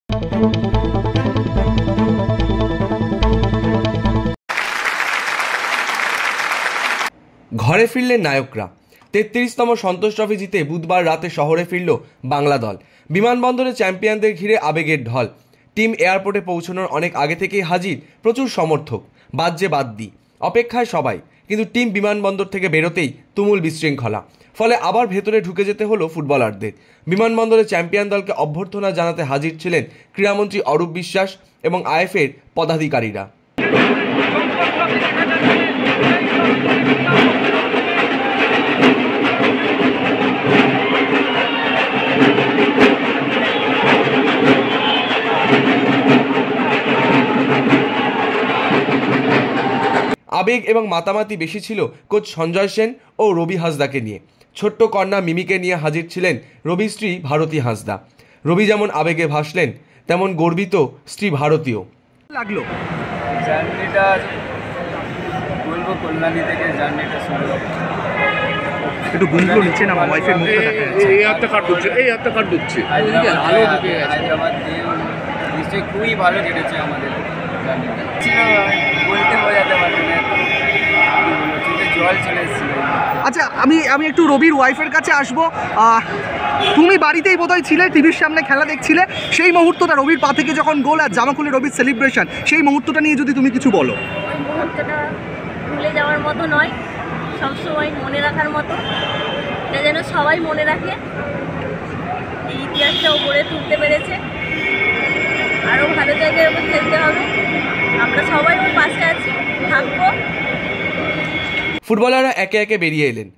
ঘরে ফিরলেন নায়করা। ৩৩তম সন্তোষ ট্রফি জিতে বুধবার রাতে শহরে ফিরল বাংলা দল। বিমানবন্দরে চ্যাম্পিয়নদের ঘিরে আবেগের ঢল। টিম এয়ারপোর্টে পৌঁছানোর অনেক আগে থেকেই হাজির প্রচুর সমর্থক। বাদ্যে বাদ্যি, অপেক্ষায় সবাই। কিন্তু টিম বিমানবন্দর থেকে বেরোতেই তুমুল বিশৃঙ্খলা। ফলে আবার ভেতরে ঢুকে যেতে হলো ফুটবলারদের। বিমানবন্দরে চ্যাম্পিয়ন দলকে অভ্যর্থনা জানাতে হাজির ছিলেন ক্রীড়ামন্ত্রী অরূপ বিশ্বাস এবং আইএফএর পদাধিকারীরা। আবেগ এবং মাতামাতি বেশি ছিল কোচ সঞ্জয় সেন ও রবি হাসদাকে নিয়ে। ছোট্ট কন্যা মিমিকে নিয়ে হাজির ছিলেন রবির স্ত্রী ভারতী হাসদা। রবি যেমন আবেগে ভাসলেন, তেমন গর্বিত স্ত্রী ভারতীও। লাগলো জার্নিটা, বলবো কল্যাণী থেকে জার্নিটা শুরু। একটু গুনগুলো নিচে না, ওয়াইফের মুখটা দেখা যাচ্ছে। এই হাতটা কাট ঢুকছে, এই হাতটা কাট ঢুকছে। হায়দ্রাবাদ দিয়ে নিশ্চয়ই খুবই ভালো কেটেছে আমাদের জার্নিটা। বলতে বোঝাতে পারবে না, চোখে জল চলে এসেছিল। আচ্ছা, আমি একটু রবির ওয়াইফের কাছে আসবো। তুমি বাড়িতেই বোধহয় ছিলে, টিভির সামনে খেলা দেখছিলে। সেই মুহূর্তটা, রবির পা থেকে যখন গোল আর জামা খুলে রবির সেলিব্রেশন, সেই মুহূর্তটা নিয়ে যদি তুমি কিছু বলো। ওই মুহূর্তটা ভুলে যাওয়ার মতো নয়, সবসময় মনে রাখার মতো। এটা যেন সবাই মনে রাখে। এই ইতিহাসটাও গড়ে তুলতে পেরেছে। আরও ভালো জায়গায় ওকে খেলতে হবে। আমরা সবাই ওর পাশে আছি, থাকবো। ফুটবলাররা একে একে বেরিয়ে এলেন।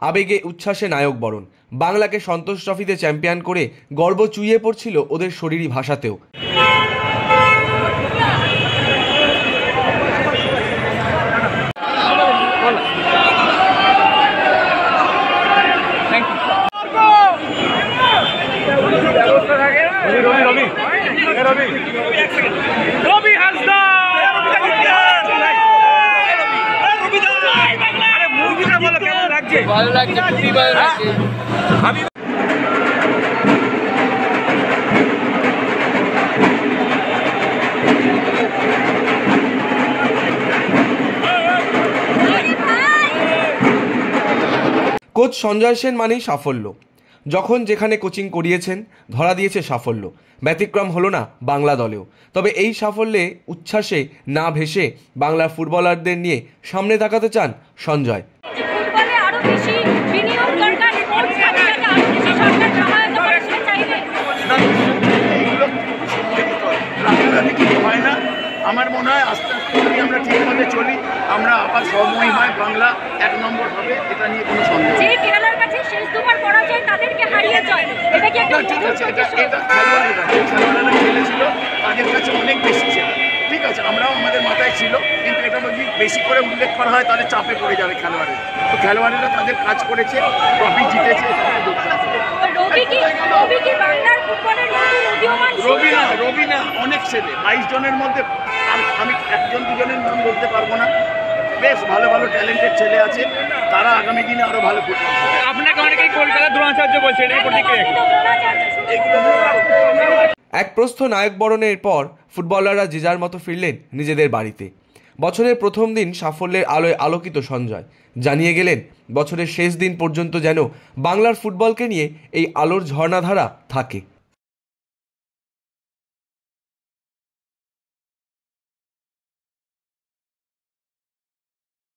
আবেগে উচ্ছ্বাসে নায়ক বরণ। বাংলাকে সন্তোষ ট্রফিতে চ্যাম্পিয়ন করে গর্ব চুইয়ে পড়ছিল ওদের শরীরী ভাষাতেও। ভালো লাগছে, খুবই ভালো লাগছে। কোচ সঞ্জয় সেন মানেই সাফল্য। যখন যেখানে কোচিং করিয়েছেন, ধরা দিয়েছে সাফল্য। ব্যতিক্রম হলো না বাংলা দলেও। তবে এই সাফল্যে উচ্ছ্বাসে না ভেসে বাংলার ফুটবলারদের নিয়ে সামনে তাকাতে চান সঞ্জয়। আমার মনে হয় আস্তে আস্তে যদি আমরা ঠিক মতো চলি, আমরা আবার সময় বাংলা 1 নম্বর হবে, এটা নিয়ে কোনো সন্দেহ নেই। ঠিক আছে, এটা খেলোয়াড়েরা খেলেছিল, তাদের কাছে অনেক বেশি ছিল। ঠিক আছে, আমরাও আমাদের মাথায় ছিল, কিন্তু এটা যদি বেশি করে উল্লেখ করা হয় তাহলে চাপে পড়ে যাবে খেলোয়াড়েরা। তো খেলোয়াড়েরা তাদের কাজ করেছে, ট্রফি জিতেছে। রবি না, অনেক ছেলে, 22 জনের মধ্যে আমি 1 2 জনের নাম বলতে পারবো না। বেশ ভালো ভালো ট্যালেন্টেড ছেলে আছে, তারা আগামী দিনে আরো ভালো ফুটবল খেলবে। আপনাকে অনেকেই কলকাতা দ্রোণাচার্য বলছে, এটাই প্রতিক্রিয়া। এক প্রস্থ নায়ক বরণের পর ফুটবলাররা যে যার মতো ফিরলেন নিজেদের বাড়িতে। বছরের প্রথম দিন সাফল্যের আলোয় আলোকিত সঞ্জয় জানিয়ে গেলেন, বছরের শেষ দিন পর্যন্ত যেন বাংলার ফুটবলকে নিয়ে এই আলোর ঝর্ণাধারা থাকে।